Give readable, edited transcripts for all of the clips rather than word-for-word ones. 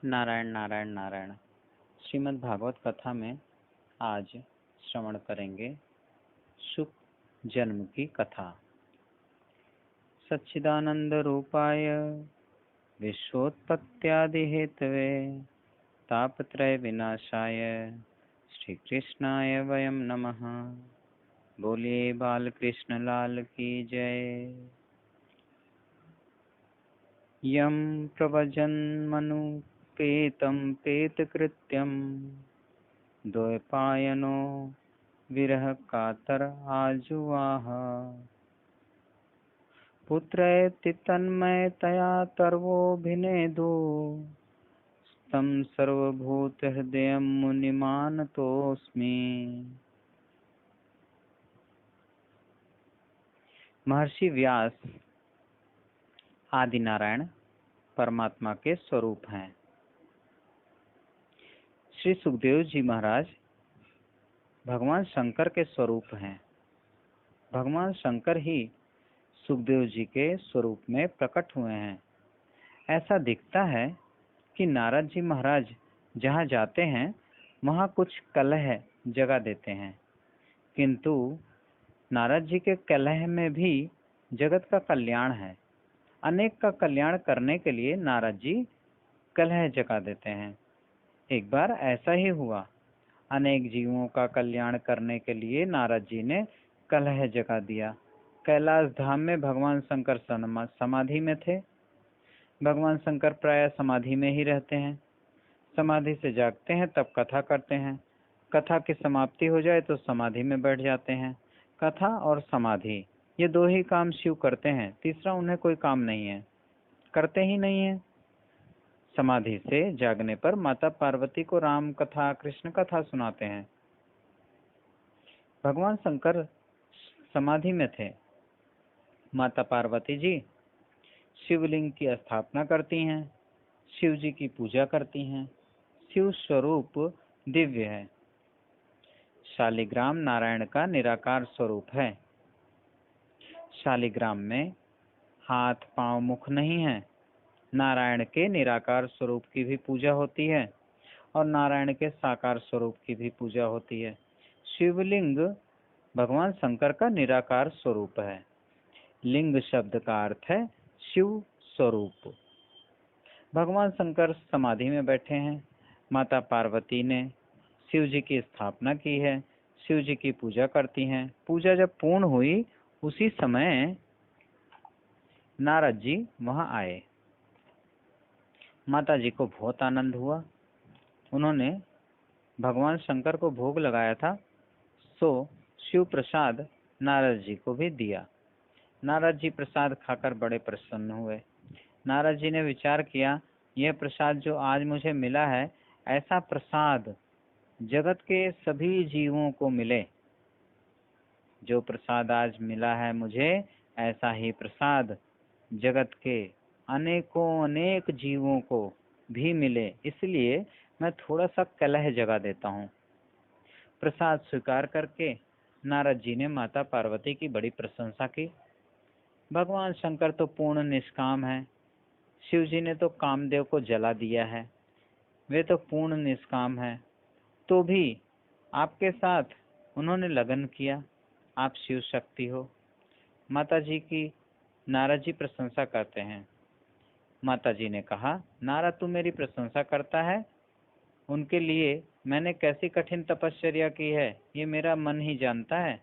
नारायण नारायण नारायण। श्रीमद् भागवत कथा में आज श्रवण करेंगे शुक जन्म की कथा। सच्चिदानंद रूपाय विश्वोत्पत्त्यादि हेतवे तापत्रय विनाशाय श्री कृष्णाय वयं नमः। बोलिए बाल कृष्ण लाल की जय। यं प्रव्रजन्मनु पेतं पेतकृत्यं द्वैपायनो विरह कातर आजुवाह। पुत्रेति तन्मयतया तर्वोऽभिनेदु तं सर्वभूतहृदयं मुनिमानतोऽस्मि। महर्षि व्यास आदि नारायण परमात्मा के स्वरूप हैं। श्री सुखदेव जी महाराज भगवान शंकर के स्वरूप हैं। भगवान शंकर ही सुखदेव जी के स्वरूप में प्रकट हुए हैं। ऐसा दिखता है कि नारद जी महाराज जहाँ जाते हैं वहाँ कुछ कलह जगा देते हैं, किंतु नारद जी के कलह में भी जगत का कल्याण है। अनेक का कल्याण करने के लिए नारद जी कलह जगा देते हैं। एक बार ऐसा ही हुआ। अनेक जीवों का कल्याण करने के लिए नारद जी ने कलह जगा दिया। कैलाश धाम में भगवान शंकर समाधि में थे। भगवान शंकर प्राय समाधि में ही रहते हैं। समाधि से जागते हैं तब कथा करते हैं। कथा की समाप्ति हो जाए तो समाधि में बैठ जाते हैं। कथा और समाधि ये दो ही काम शिव करते हैं, तीसरा उन्हें कोई काम नहीं है, करते ही नहीं है। समाधि से जागने पर माता पार्वती को राम कथा कृष्ण कथा सुनाते हैं। भगवान शंकर समाधि में थे। माता पार्वती जी शिवलिंग की स्थापना करती हैं, शिव जी की पूजा करती हैं। शिव स्वरूप दिव्य है। शालिग्राम नारायण का निराकार स्वरूप है। शालिग्राम में हाथ पांव मुख नहीं है। नारायण के निराकार स्वरूप की भी पूजा होती है और नारायण के साकार स्वरूप की भी पूजा होती है। शिवलिंग भगवान शंकर का निराकार स्वरूप है। लिंग शब्द का अर्थ है शिव स्वरूप। भगवान शंकर समाधि में बैठे हैं। माता पार्वती ने शिव जी की स्थापना की है, शिव जी की पूजा करती हैं। पूजा जब पूर्ण हुई उसी समय नारद जी वहां आए। माता जी को बहुत आनंद हुआ। उन्होंने भगवान शंकर को भोग लगाया था, सो शिव प्रसाद नारद जी को भी दिया। नारद जी प्रसाद खाकर बड़े प्रसन्न हुए। नारद जी ने विचार किया, यह प्रसाद जो आज मुझे मिला है, ऐसा प्रसाद जगत के सभी जीवों को मिले। जो प्रसाद आज मिला है मुझे, ऐसा ही प्रसाद जगत के अनेकों अनेक जीवों को भी मिले, इसलिए मैं थोड़ा सा कलह जगा देता हूँ। प्रसाद स्वीकार करके नारद जी ने माता पार्वती की बड़ी प्रशंसा की। भगवान शंकर तो पूर्ण निष्काम है। शिव जी ने तो कामदेव को जला दिया है, वे तो पूर्ण निष्काम है, तो भी आपके साथ उन्होंने लगन किया। आप शिव शक्ति हो। माता जी की नारद जी प्रशंसा करते हैं। माता जी ने कहा, नारद तू मेरी प्रशंसा करता है, उनके लिए मैंने कैसी कठिन तपश्चर्या की है ये मेरा मन ही जानता है।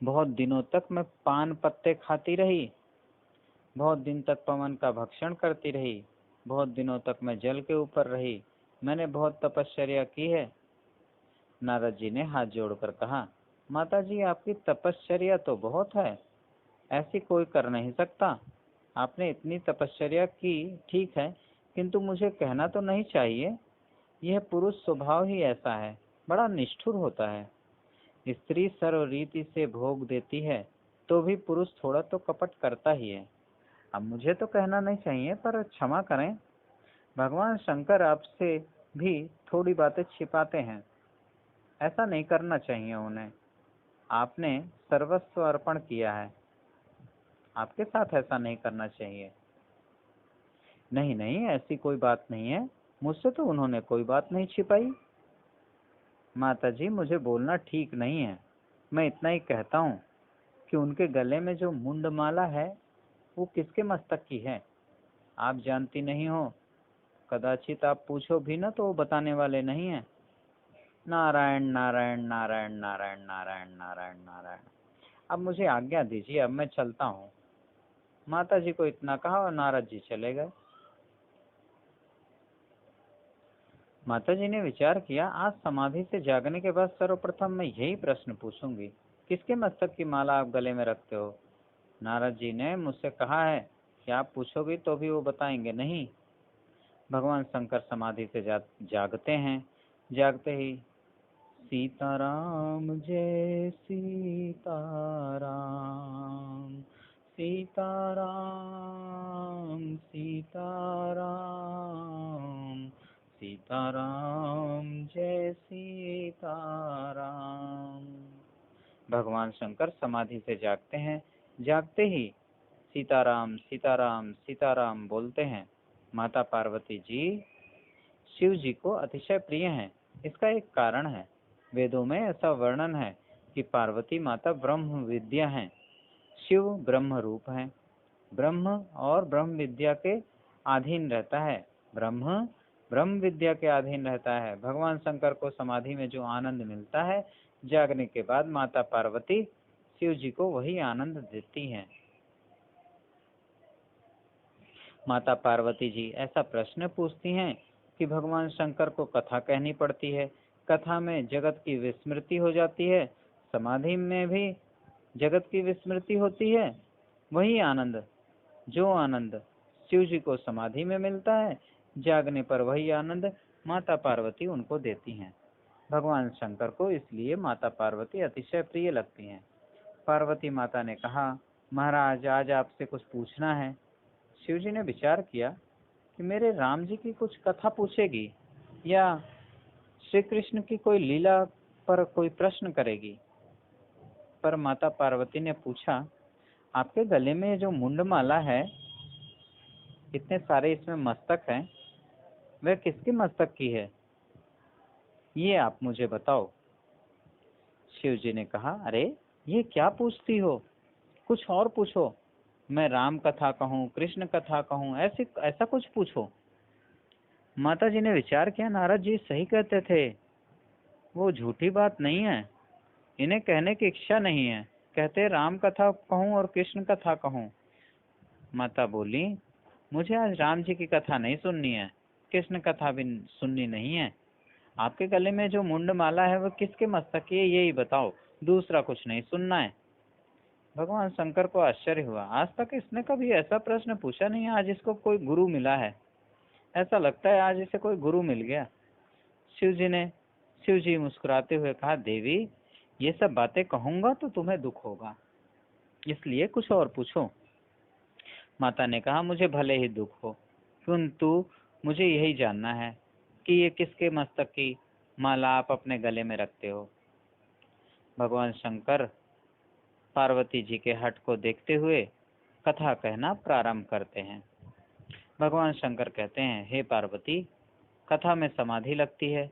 बहुत दिनों तक मैं पान पत्ते खाती रही, बहुत दिन तक पवन का भक्षण करती रही, बहुत दिनों तक मैं जल के ऊपर रही, मैंने बहुत तपश्चर्या की है। नारद जी ने हाथ जोड़कर कहा, माता जी आपकी तपश्चर्या तो बहुत है, ऐसी कोई कर नहीं सकता। आपने इतनी तपश्चर्या की, ठीक है, किंतु मुझे कहना तो नहीं चाहिए। यह पुरुष स्वभाव ही ऐसा है, बड़ा निष्ठुर होता है। स्त्री सर्व रीति से भोग देती है तो भी पुरुष थोड़ा तो कपट करता ही है। अब मुझे तो कहना नहीं चाहिए, पर क्षमा करें, भगवान शंकर आपसे भी थोड़ी बातें छिपाते हैं। ऐसा नहीं करना चाहिए उन्हें। आपने सर्वस्व अर्पण किया है, आपके साथ ऐसा नहीं करना चाहिए। नहीं नहीं, ऐसी कोई बात नहीं है, मुझसे तो उन्होंने कोई बात नहीं छिपाई। माता जी, मुझे बोलना ठीक नहीं है, मैं इतना ही कहता हूँ कि उनके गले में जो मुंडमाला है वो किसके मस्तक की है, आप जानती नहीं हो। कदाचित आप पूछो भी ना तो वो बताने वाले नहीं है। नारायण नारायण नारायण नारायण नारायण नारायण नारायण। अब मुझे आज्ञा दीजिए, अब मैं चलता हूँ। माता जी को इतना कहा और नारद जी चले गए। माता जी ने विचार किया, आज समाधि से जागने के बाद सर्वप्रथम मैं यही प्रश्न पूछूंगी, किसके मस्तक की माला आप गले में रखते हो। नारद जी ने मुझसे कहा है कि आप पूछोगे तो भी वो बताएंगे नहीं। भगवान शंकर समाधि से जागते हैं। जागते ही सीताराम जय सीताराम, सीताराम सीताराम, सीताराम जय सीताराम। भगवान शंकर समाधि से जागते हैं। जागते ही सीताराम सीताराम सीताराम बोलते हैं। माता पार्वती जी शिव जी को अतिशय प्रिय हैं। इसका एक कारण है, वेदों में ऐसा वर्णन है कि पार्वती माता ब्रह्म विद्या हैं, शिव ब्रह्म रूप हैं। ब्रह्म और ब्रह्म विद्या के अधीन रहता है, ब्रह्म ब्रह्म विद्या के अधीन रहता है। भगवान शंकर को समाधि में जो आनंद मिलता है, जागने के बाद माता पार्वती शिव जी को वही आनंद देती हैं। माता पार्वती जी ऐसा प्रश्न पूछती हैं कि भगवान शंकर को कथा कहनी पड़ती है। कथा में जगत की विस्मृति हो जाती है, समाधि में भी जगत की विस्मृति होती है। वही आनंद, जो आनंद शिव जी को समाधि में मिलता है, जागने पर वही आनंद माता पार्वती उनको देती हैं। भगवान शंकर को इसलिए माता पार्वती अतिशय प्रिय लगती हैं। पार्वती माता ने कहा, महाराज आज आपसे कुछ पूछना है। शिव जी ने विचार किया कि मेरे राम जी की कुछ कथा पूछेगी या श्री कृष्ण की कोई लीला पर कोई प्रश्न करेगी। पर माता पार्वती ने पूछा, आपके गले में जो मुंडमाला है, इतने सारे इसमें मस्तक हैं, वह किसके मस्तक की है, ये आप मुझे बताओ। शिव जी ने कहा, अरे ये क्या पूछती हो, कुछ और पूछो। मैं राम कथा कहूँ, कृष्ण कथा कहूँ, ऐसा कुछ पूछो। माता जी ने विचार किया, नारद जी सही कहते थे, वो झूठी बात नहीं है, इन्हें कहने की इच्छा नहीं है, कहते राम कथा कहूँ और कृष्ण कथा कहूँ। माता बोली, मुझे आज राम जी की कथा नहीं सुननी है, कृष्ण कथा भी सुननी नहीं है। आपके गले में जो मुंड माला है वो किसके मस्तक की है, यही बताओ, दूसरा कुछ नहीं सुनना है। भगवान शंकर को आश्चर्य हुआ, आज तक इसने कभी ऐसा प्रश्न पूछा नहीं, आज इसको कोई गुरु मिला है, ऐसा लगता है आज इसे कोई गुरु मिल गया। शिव जी मुस्कुराते हुए कहा, देवी ये सब बातें कहूंगा तो तुम्हें दुख होगा, इसलिए कुछ और पूछो। माता ने कहा, मुझे भले ही दुख हो, किंतु मुझे यही जानना है कि ये किसके मस्तक की माला आप अपने गले में रखते हो। भगवान शंकर पार्वती जी के हठ को देखते हुए कथा कहना प्रारंभ करते हैं। भगवान शंकर कहते हैं, हे पार्वती, कथा में समाधि लगती है,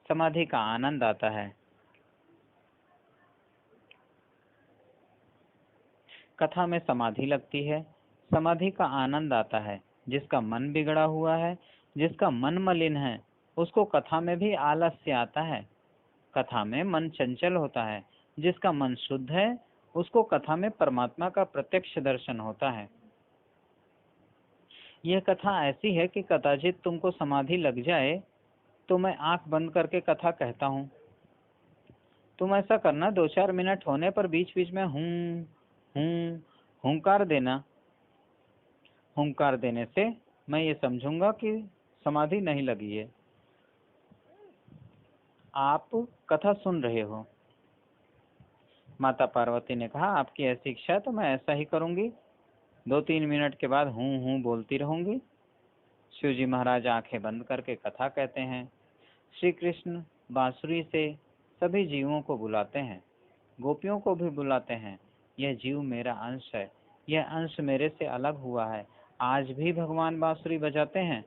समाधि का आनंद आता है। कथा में समाधि लगती है, समाधि का आनंद आता है। जिसका मन बिगड़ा हुआ है, जिसका मन मलिन है, उसको कथा में भी आलस्य आता है। कथा में मन चंचल होता है, जिसका मन शुद्ध है, उसको कथा में परमात्मा का प्रत्यक्ष दर्शन होता है। यह कथा ऐसी है कि कदाचित तुमको समाधि लग जाए तो मैं आंख बंद करके कथा कहता हूँ। तुम ऐसा करना, 2-4 मिनट होने पर बीच बीच में हूँ हुंकार देना। हुंकार देने से मैं ये समझूंगा कि समाधि नहीं लगी है, आप कथा सुन रहे हो। माता पार्वती ने कहा, आपकी ऐसी इच्छा है तो मैं ऐसा ही करूंगी। 2-3 मिनट के बाद हूँ बोलती रहूंगी। शिवजी महाराज आंखें बंद करके कथा कहते हैं। श्री कृष्ण बांसुरी से सभी जीवों को बुलाते हैं, गोपियों को भी बुलाते हैं। यह जीव मेरा अंश है, यह अंश मेरे से अलग हुआ है, आज भी भगवान बांसुरी बजाते हैं।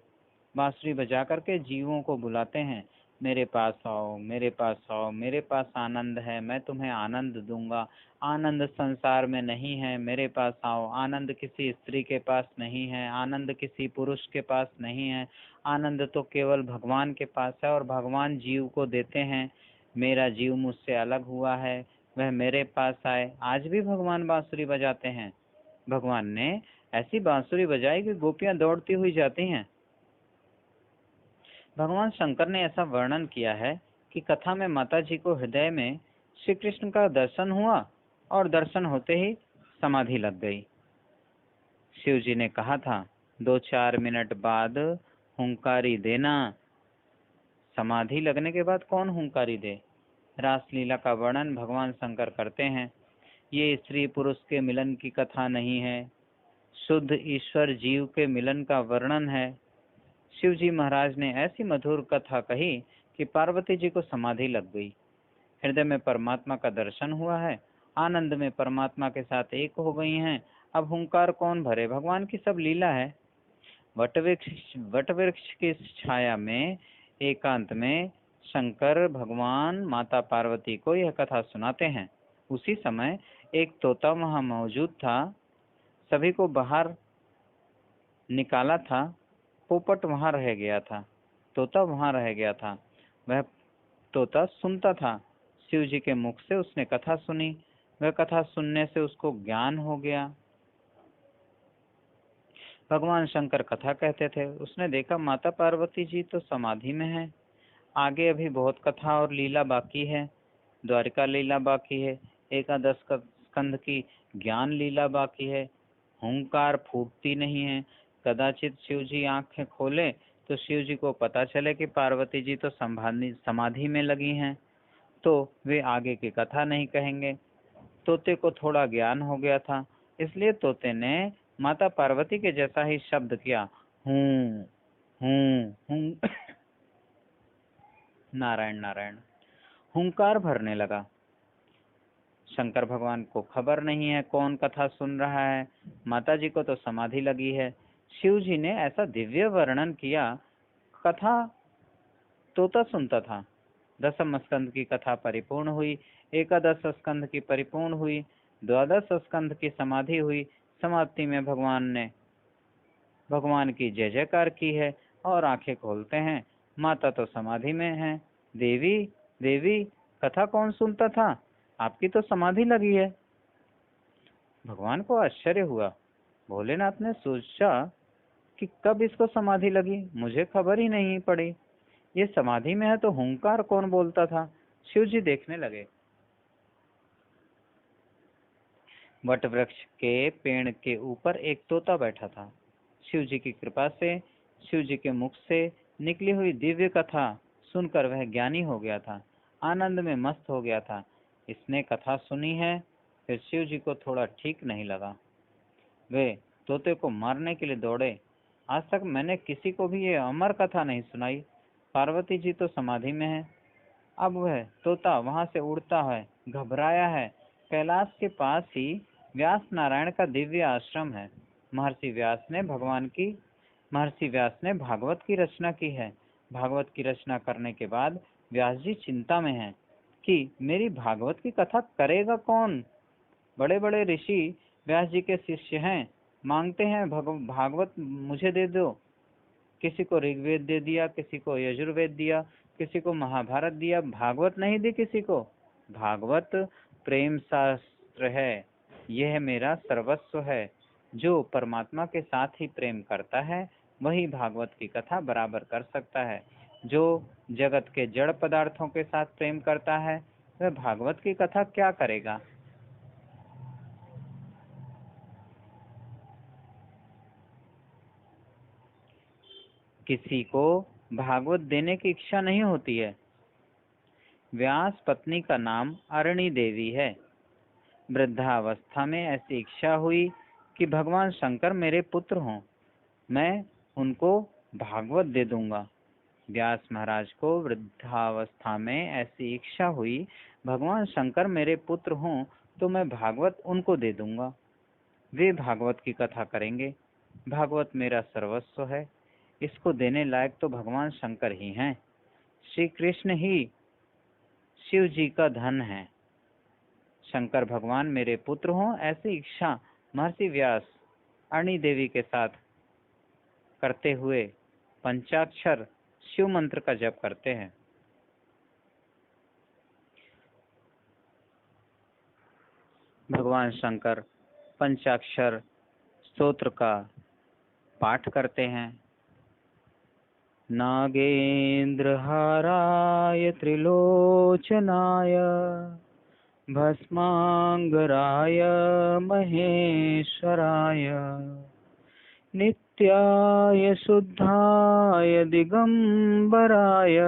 बांसुरी बजा करके जीवों को बुलाते हैं, मेरे पास आओ, मेरे पास आओ, मेरे पास आनंद है, मैं तुम्हें आनंद दूंगा। आनंद संसार में नहीं है, मेरे पास आओ। आनंद किसी स्त्री के पास नहीं है, आनंद किसी पुरुष के पास नहीं है, आनंद तो केवल भगवान के पास है और भगवान जीव को देते हैं। मेरा जीव मुझसे अलग हुआ है, वह मेरे पास आए। आज भी भगवान बांसुरी बजाते हैं। भगवान ने ऐसी बांसुरी बजाई कि गोपियां दौड़ती हुई जाती हैं। भगवान शंकर ने ऐसा वर्णन किया है कि कथा में माता जी को हृदय में श्री कृष्ण का दर्शन हुआ और दर्शन होते ही समाधि लग गई। शिव जी ने कहा था, 2-4 मिनट बाद हुंकारी देना। समाधि लगने के बाद कौन हुंकारी दे? रासलीला का वर्णन भगवान शंकर करते हैं। ये स्त्री पुरुष के मिलन की कथा नहीं है, शुद्ध ईश्वर जीव के मिलन का वर्णन है। शिव जी महाराज ने ऐसी मधुर कथा कही कि पार्वती जी को समाधि लग गई। हृदय में परमात्मा का दर्शन हुआ है, आनंद में परमात्मा के साथ एक हो गई हैं। अब हुंकार कौन भरे? भगवान की सब लीला है। वटवृक्ष की छाया में एकांत में शंकर भगवान माता पार्वती को यह कथा सुनाते हैं। उसी समय एक तोता वहां मौजूद था, सभी को बाहर निकाला था। पोपट वहां रह गया था, तोता वहां रह गया था। वह तोता सुनता था। शिव जी के मुख से उसने कथा सुनी। वह कथा सुनने से उसको ज्ञान हो गया। भगवान शंकर कथा कहते थे। उसने देखा माता पार्वती जी तो समाधि में है, आगे अभी बहुत कथा और लीला बाकी है। द्वारिका लीला बाकी है, एकादश स्कंध की ज्ञान लीला बाकी है। हुंकार फूटती नहीं है। कदाचित शिव जी आंखें खोले तो शिव जी को पता चले कि पार्वती जी तो समाधि में लगी हैं, तो वे आगे की कथा नहीं कहेंगे। तोते को थोड़ा ज्ञान हो गया था, इसलिए तोते ने माता पार्वती के जैसा ही शब्द किया, हूं हूं हूं। नारायण नारायण। हुंकार भरने लगा। शंकर भगवान को खबर नहीं है कौन कथा सुन रहा है, माता जी को तो समाधि लगी है। शिव जी ने ऐसा दिव्य वर्णन किया, कथा तोता सुनता था। दसम स्कंध की कथा परिपूर्ण हुई, एकादश स्कंध की परिपूर्ण हुई, द्वादश स्कंध की समाधि हुई। समाप्ति में भगवान ने भगवान की जय जयकार की है और आंखें खोलते हैं, माता तो समाधि में है। देवी देवी, कथा कौन सुनता था? आपकी तो समाधि लगी है। भगवान को आश्चर्य हुआ। भोलेनाथ ने सोचा कि कब इसको समाधि लगी, मुझे खबर ही नहीं पड़ी। ये समाधि में है तो हुंकार कौन बोलता था? शिव जी देखने लगे। वट वृक्ष के पेड़ के ऊपर एक तोता बैठा था। शिव जी की कृपा से, शिव जी के मुख से निकली हुई दिव्य कथा सुनकर वह ज्ञानी हो गया था, आनंद में मस्त हो गया था। इसने कथा सुनी है, फिर शिव जी को थोड़ा ठीक नहीं लगा। वे तोते को मारने के लिए दौड़े। आज तक मैंने किसी को भी ये अमर कथा नहीं सुनाई। पार्वती जी तो समाधि में है। अब वह तोता वहां से उड़ता है, घबराया है। कैलाश के पास ही व्यास नारायण का दिव्य आश्रम है। महर्षि व्यास ने भागवत की रचना की है। भागवत की रचना करने के बाद व्यास जी चिंता में हैं कि मेरी भागवत की कथा करेगा कौन। बड़े बड़े ऋषि व्यास जी के शिष्य हैं, मांगते हैं भागवत मुझे दे दो। किसी को ऋग्वेद दे दिया, किसी को यजुर्वेद दिया, किसी को महाभारत दिया, भागवत नहीं दी किसी को। भागवत प्रेम शास्त्र है, यह मेरा सर्वस्व है। जो परमात्मा के साथ ही प्रेम करता है वही भागवत की कथा बराबर कर सकता है। जो जगत के जड़ पदार्थों के साथ प्रेम करता है वह भागवत की कथा क्या करेगा। किसी को भागवत देने की इच्छा नहीं होती है। व्यास पत्नी का नाम अरणी देवी है। वृद्धावस्था में ऐसी इच्छा हुई कि भगवान शंकर मेरे पुत्र हों, मैं उनको भागवत दे दूंगा। व्यास महाराज को वृद्धावस्था में ऐसी इच्छा हुई, भगवान शंकर मेरे पुत्र हों तो मैं भागवत उनको दे दूंगा, वे भागवत की कथा करेंगे। भागवत मेरा सर्वस्व है। इसको देने लायक तो भगवान शंकर ही हैं। श्री कृष्ण ही शिव जी का धन है। शंकर भगवान मेरे पुत्र हों, ऐसी इच्छा महर्षि व्यास अरणी देवी के साथ करते हुए पंचाक्षर शिव मंत्र का जप करते हैं। भगवान शंकर पंचाक्षर स्तोत्र का पाठ करते हैं। नागेंद्रहाराय त्रिलोचनाय भस्मांगराय महेश्वराय नित्याय शुद्धाय दिगंबराय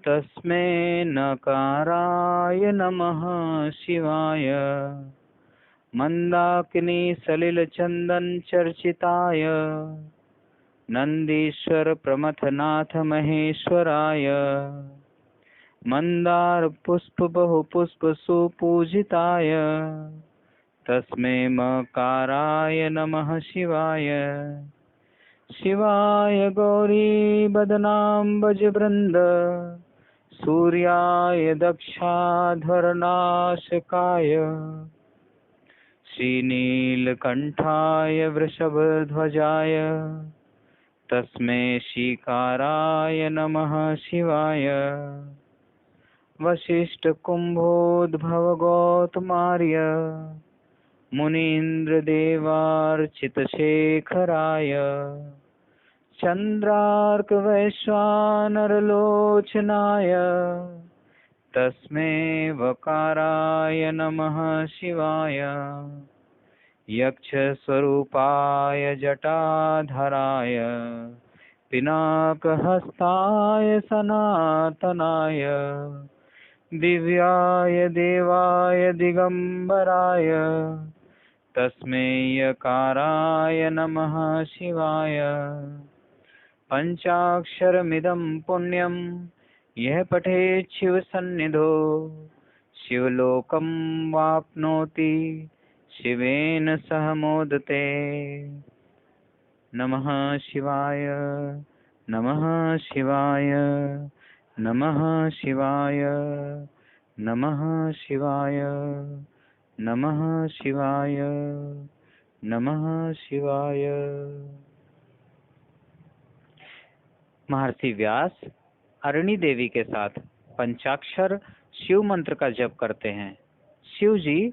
तस्मै नकाराय नमः शिवाय मंदाकिनी सलिल चंदन चर्चिताय नंदीश्वर प्रमथनाथ महेश्वराय मंदार पुष्प बहु पुष्प सुपूजिताय तस्मै मकाराय नमः शिवाय शिवाय गौरी बदनाम्बज वृंद सूर्याय दक्षाध्वरनाशकाय श्रीनीलकंठाय वृषभध्वजाय तस्मै श्रीकाराय नमः शिवाय वशिष्ठ कुंभोद्भव गौतमार्य मुनीन्द्र देवार्चित शेखराय चंद्रार्क वैश्वानर लोचनाय तस्मै वकाराय नमः शिवाय यक्ष स्वरूपाय जटाधराय पिनाकहस्ताय सनातनाय दिव्याय देवाय दिगंबराय तस्मै यकाराय नमः शिवाय पंचाक्षरमिदं पुण्यं यः पठेत् शिवसन्निधौ शिवलोकं वाप्नोति शिवेन सह मोदते। नमः शिवाय नमः शिवाय नमः शिवाय नमः शिवाय नमः शिवाय नमः शिवाय। महर्षि व्यास अरणी देवी के साथ पंचाक्षर शिव मंत्र का जप करते हैं। शिव जी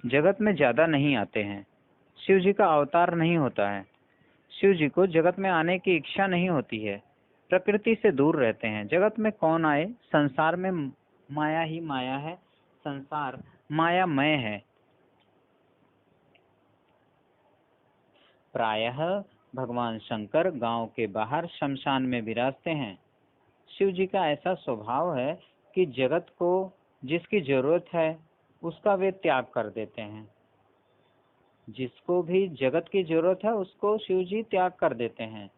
जगत में ज्यादा नहीं आते हैं। शिव जी का अवतार नहीं होता है। शिव जी को जगत में आने की इच्छा नहीं होती है। प्रकृति से दूर रहते हैं। जगत में कौन आए? संसार में माया ही माया है। संसार मायामय है। प्रायः भगवान शंकर गांव के बाहर शमशान में विराजते हैं। शिव जी का ऐसा स्वभाव है कि जगत को जिसकी जरूरत है उसका वे त्याग कर देते हैं। जिसको भी जगत की जरूरत है उसको शिव जी त्याग कर देते हैं।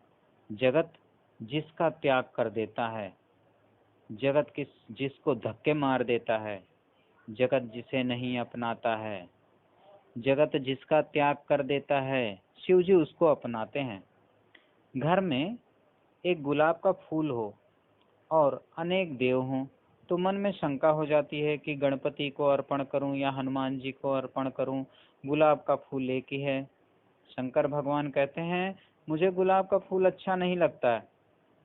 जगत जिसका त्याग कर देता है, जगत जिसको धक्के मार देता है, जगत जिसे नहीं अपनाता है, जगत जिसका त्याग कर देता है, शिव जी उसको अपनाते हैं। घर में एक गुलाब का फूल हो और अनेक देव हों तो मन में शंका हो जाती है कि गणपति को अर्पण करूं या हनुमान जी को अर्पण करूं। गुलाब का फूल एक ही है। शंकर भगवान कहते हैं मुझे गुलाब का फूल अच्छा नहीं लगता है,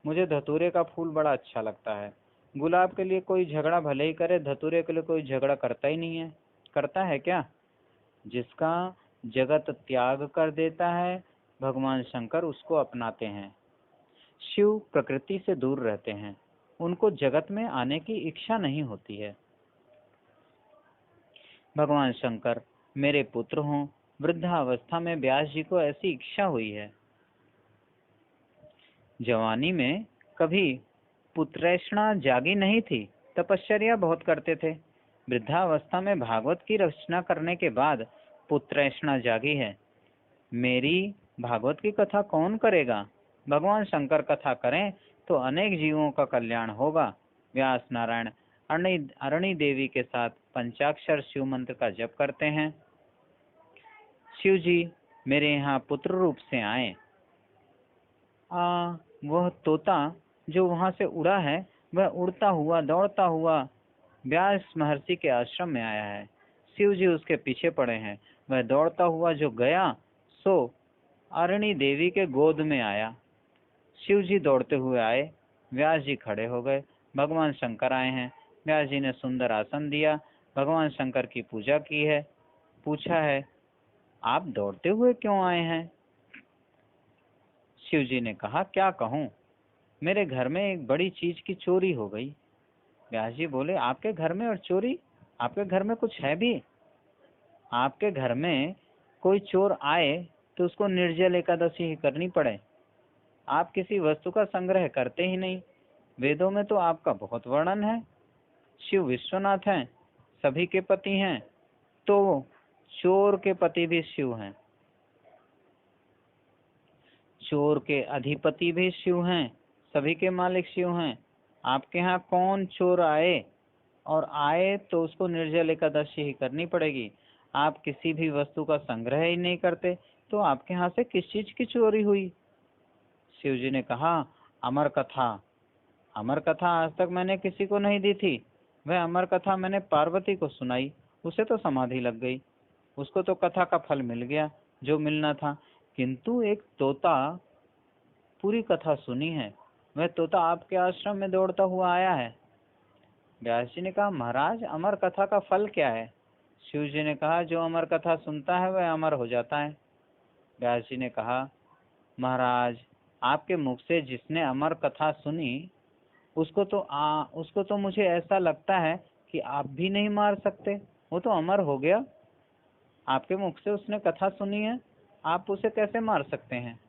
मुझे धतूरे का फूल बड़ा अच्छा लगता है। गुलाब के लिए कोई झगड़ा भले ही करे, धतूरे के लिए कोई झगड़ा करता ही नहीं है। करता है क्या? जिसका जगत त्याग कर देता है भगवान शंकर उसको अपनाते हैं। शिव प्रकृति से दूर रहते हैं। उनको जगत में आने की इच्छा नहीं होती है। भगवान शंकर मेरे पुत्र हों। वृद्धावस्था में व्यास जी को ऐसी इच्छा हुई है। जवानी में कभी पुत्रैषणा जागी नहीं थी, तपश्चर्या बहुत करते थे। वृद्धावस्था में भागवत की रचना करने के बाद पुत्रैषणा जागी है। मेरी भागवत की कथा कौन करेगा? भगवान शंकर कथा करें तो अनेक जीवों का कल्याण होगा। व्यास नारायण अरणी देवी के साथ पंचाक्षर शिव मंत्र का जप करते हैं। शिव जी मेरे यहाँ पुत्र रूप से आए। वह तोता जो वहां से उड़ा है वह उड़ता हुआ दौड़ता हुआ व्यास महर्षि के आश्रम में आया है। शिव जी उसके पीछे पड़े हैं। वह दौड़ता हुआ जो गया सो अरणी देवी के गोद में आया। शिव जी दौड़ते हुए आए, व्यास जी खड़े हो गए। भगवान शंकर आए हैं। व्यास जी ने सुंदर आसन दिया, भगवान शंकर की पूजा की है। पूछा है, आप दौड़ते हुए क्यों आए हैं? शिव जी ने कहा, क्या कहूँ, मेरे घर में एक बड़ी चीज की चोरी हो गई। व्यास जी बोले, आपके घर में और चोरी? आपके घर में कुछ है भी? आपके घर में कोई चोर आए तो उसको निर्जल एकादशी ही करनी पड़े। आप किसी वस्तु का संग्रह करते ही नहीं। वेदों में तो आपका बहुत वर्णन है। शिव विश्वनाथ हैं, सभी के पति हैं, तो चोर के पति भी शिव हैं, चोर के अधिपति भी शिव हैं, सभी के मालिक शिव हैं। आपके यहाँ कौन चोर आए और आए तो उसको निर्जल एकादशी ही करनी पड़ेगी। आप किसी भी वस्तु का संग्रह ही नहीं करते, तो आपके यहाँ से किस चीज की चोरी हुई? शिव जी ने कहा, अमर कथा। अमर कथा आज तक मैंने किसी को नहीं दी थी। वह अमर कथा मैंने पार्वती को सुनाई, उसे तो समाधि लग गई, उसको तो कथा का फल मिल गया जो मिलना था। किंतु एक तोता पूरी कथा सुनी है, वह तोता आपके आश्रम में दौड़ता हुआ आया है। व्यास जी ने कहा, महाराज अमर कथा का फल क्या है? शिव जी ने कहा, जो अमर कथा सुनता है वह अमर हो जाता है। व्यास जी ने कहा, महाराज आपके मुख से जिसने अमर कथा सुनी उसको तो मुझे ऐसा लगता है कि आप भी नहीं मार सकते, वो तो अमर हो गया। आपके मुख से उसने कथा सुनी है, आप उसे कैसे मार सकते हैं?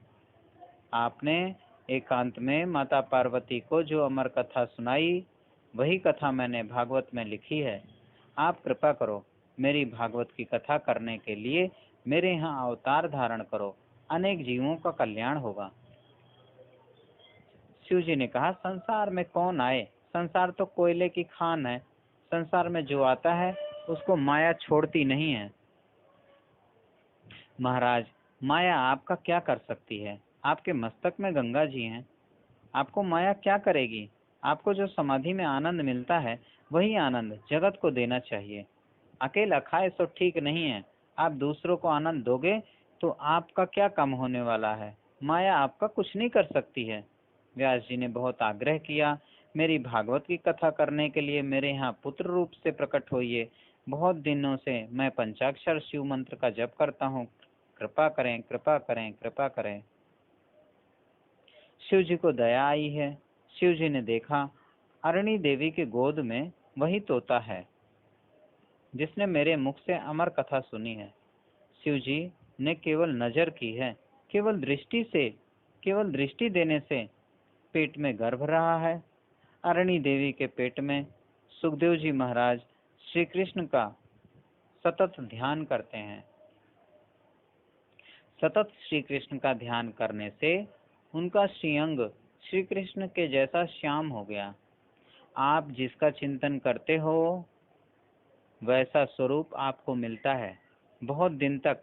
आपने एकांत में माता पार्वती को जो अमर कथा सुनाई वही कथा मैंने भागवत में लिखी है। आप कृपा करो, मेरी भागवत की कथा करने के लिए मेरे यहाँ अवतार धारण करो, अनेक जीवों का कल्याण होगा। शिव जी ने कहा, संसार में कौन आए? संसार तो कोयले की खान है। संसार में जो आता है उसको माया छोड़ती नहीं है। महाराज माया आपका क्या कर सकती है? आपके मस्तक में गंगा जी हैं, आपको माया क्या करेगी? आपको जो समाधि में आनंद मिलता है वही आनंद जगत को देना चाहिए। अकेला खाए सो ठीक नहीं है। आप दूसरों को आनंद दोगे तो आपका क्या कम होने वाला है? माया आपका कुछ नहीं कर सकती है। व्यास जी ने बहुत आग्रह किया, मेरी भागवत की कथा करने के लिए मेरे यहाँ पुत्र रूप से प्रकट होइए। बहुत दिनों से मैं पंचाक्षर शिव मंत्र का जप करता हूँ, कृपा करें, कृपा करें, कृपा करें। शिव जी को दया आई है। शिव जी ने देखा अरणी देवी की गोद में वही तोता है जिसने मेरे मुख से अमर कथा सुनी है। शिव जी ने केवल नजर की है, केवल दृष्टि देने से पेट में गर्भ रहा है। अरणी देवी के पेट में सुखदेव जी महाराज श्री कृष्ण का सतत ध्यान करते हैं। सतत श्री कृष्ण का ध्यान करने से उनका श्रीअंग श्री कृष्ण के जैसा श्याम हो गया। आप जिसका चिंतन करते हो वैसा स्वरूप आपको मिलता है। बहुत दिन तक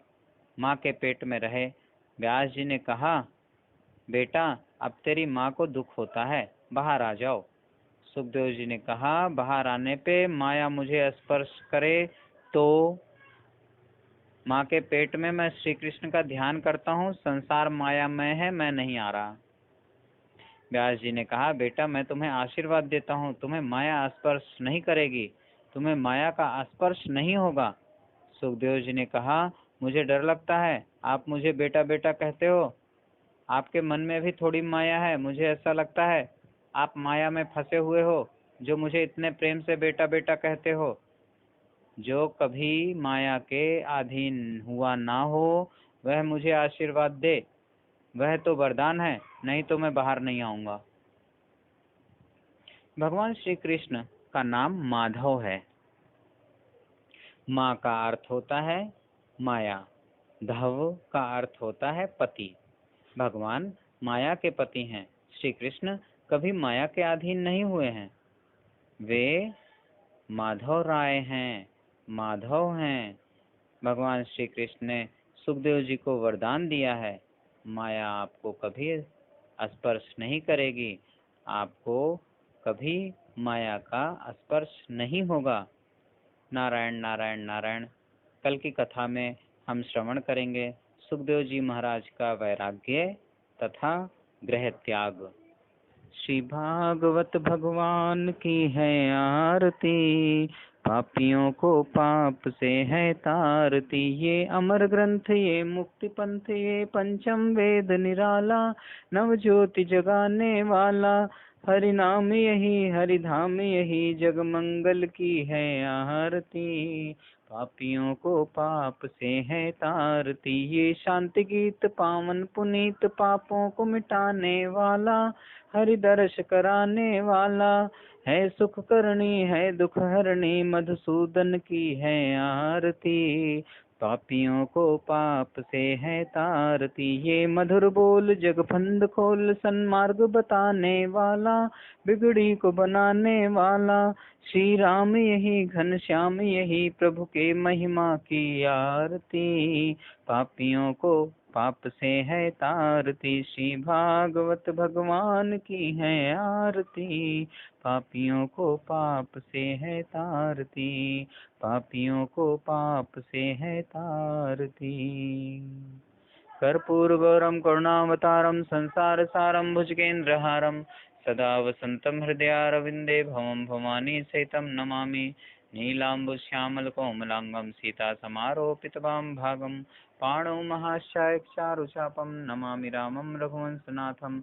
माँ के पेट में रहे। व्यास जी ने कहा, बेटा अब तेरी माँ को दुख होता है, बाहर आ जाओ। सुखदेव जी ने कहा, बाहर आने पे माया मुझे स्पर्श करे तो? माँ के पेट में मैं श्री कृष्ण का ध्यान करता हूँ, संसार मायामय है, मैं नहीं आ रहा। व्यास जी ने कहा, बेटा मैं तुम्हें आशीर्वाद देता हूँ, तुम्हें माया स्पर्श नहीं करेगी, तुम्हें माया का स्पर्श नहीं होगा। सुखदेव जी ने कहा, मुझे डर लगता है, आप मुझे बेटा बेटा कहते हो, आपके मन में भी थोड़ी माया है। मुझे ऐसा लगता है आप माया में फंसे हुए हो, जो मुझे इतने प्रेम से बेटा बेटा कहते हो। जो कभी माया के अधीन हुआ ना हो वह मुझे आशीर्वाद दे, वह तो वरदान है, नहीं तो मैं बाहर नहीं आऊंगा। भगवान श्री कृष्ण का नाम माधव है। माँ का अर्थ होता है माया, धव का अर्थ होता है पति। भगवान माया के पति हैं। श्री कृष्ण कभी माया के अधीन नहीं हुए हैं। वे माधव राय हैं, माधव हैं। भगवान श्री कृष्ण ने सुखदेव जी को वरदान दिया है, माया आपको कभी स्पर्श नहीं करेगी, आपको कभी माया का स्पर्श नहीं होगा। नारायण नारायण नारायण। कल की कथा में हम श्रवण करेंगे सुखदेव जी महाराज का वैराग्य तथा गृह त्याग। श्री भागवत भगवान की है आरती, पापियों को पाप से है तारती। ये अमर ग्रंथ, ये मुक्ति पंथ, ये पंचम वेद निराला, नव ज्योति जगाने वाला। हरि नाम यही, हरि धाम यही, जग मंगल की है आरती। पापियों को पाप से है तारती। ये शांति गीत पावन पुनीत, पापों को मिटाने वाला, हरि दर्श कराने वाला है। सुख करनी है दुख हरणी, मधुसूदन की है आरती। पापियों को पाप से है तारती। ये मधुर बोल जग फंद खोल, सन्मार्ग बताने वाला, बिगड़ी को बनाने वाला। श्री राम यही, घनश्याम यही, प्रभु के महिमा की आरती। पापियों को पाप से है तारती। श्री भागवत भगवान की है आरती। पापियों को पाप से है तारती। पापियों को पाप से है तारती। कर्पूरगौरम करुणावतारम संसार सारम भुजगेन्द्रहारम, सदा वसंतम हृदयारविंदे भवम भवानी सहितं नमामि। नीलाम्बुश्यामलकोमलांगं सीता समारोपितवां भागं, पाणौ महाश्चायक्षारुचापं नमामि रामं रघुवंशनाथं।